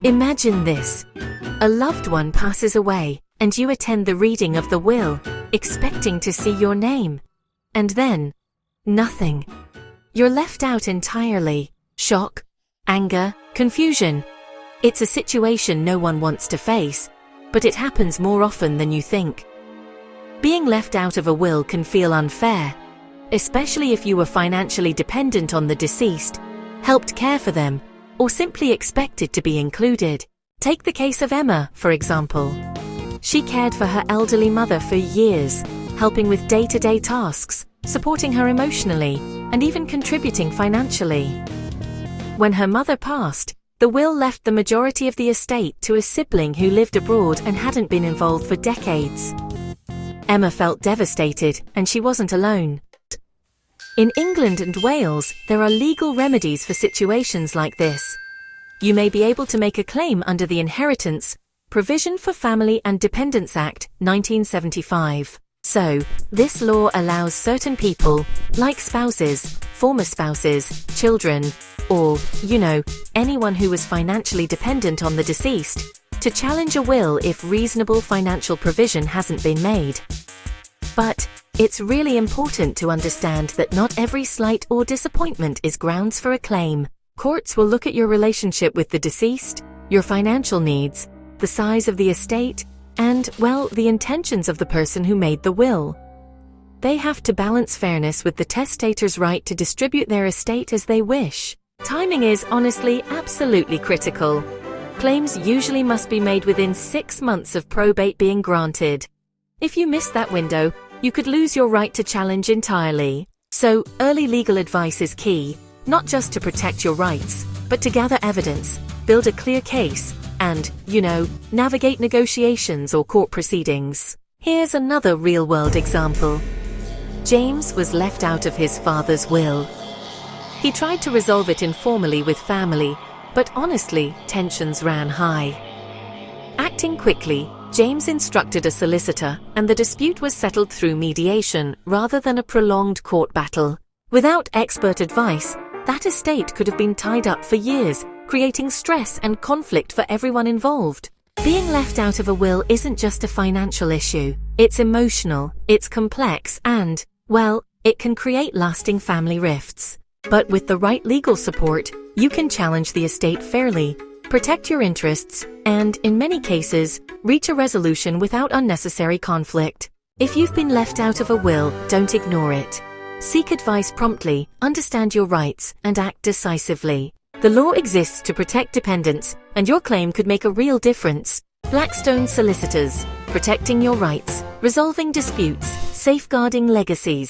Imagine this. A loved one passes away, and you attend the reading of the will, expecting to see your name. And then, nothing. You're left out entirely. Shock, anger, confusion. It's a situation no one wants to face, but it happens more often than you think. Being left out of a will can feel unfair, especially if you were financially dependent on the deceased, helped care for them, or simply expected to be included. Take the case of Emma, for example. She cared for her elderly mother for years, helping with day-to-day tasks, supporting her emotionally, and even contributing financially. When her mother passed, the will left the majority of the estate to a sibling who lived abroad and hadn't been involved for decades. Emma felt devastated, and she wasn't alone. In England and Wales, there are legal remedies for situations like this. You may be able to make a claim under the Inheritance, Provision for Family and Dependents Act, 1975. So, this law allows certain people, like spouses, former spouses, children, or, anyone who was financially dependent on the deceased, to challenge a will if reasonable financial provision hasn't been made. But, it's really important to understand that not every slight or disappointment is grounds for a claim. Courts will look at your relationship with the deceased, your financial needs, the size of the estate, and, the intentions of the person who made the will. They have to balance fairness with the testator's right to distribute their estate as they wish. Timing is honestly absolutely critical. Claims usually must be made within 6 months of probate being granted. If you miss that window, you could lose your right to challenge entirely. So, early legal advice is key, not just to protect your rights, but to gather evidence, build a clear case, and, navigate negotiations or court proceedings. Here's another real-world example. James was left out of his father's will. He tried to resolve it informally with family, but honestly, tensions ran high. Acting quickly, James instructed a solicitor, and the dispute was settled through mediation rather than a prolonged court battle. Without expert advice, that estate could have been tied up for years, creating stress and conflict for everyone involved. Being left out of a will isn't just a financial issue. It's emotional, it's complex, and, it can create lasting family rifts. But with the right legal support, you can challenge the estate fairly, protect your interests, and, in many cases, reach a resolution without unnecessary conflict. If you've been left out of a will, don't ignore it. Seek advice promptly, understand your rights, and act decisively. The law exists to protect dependents, and your claim could make a real difference. Blackstone Solicitors, protecting your rights, resolving disputes, safeguarding legacies.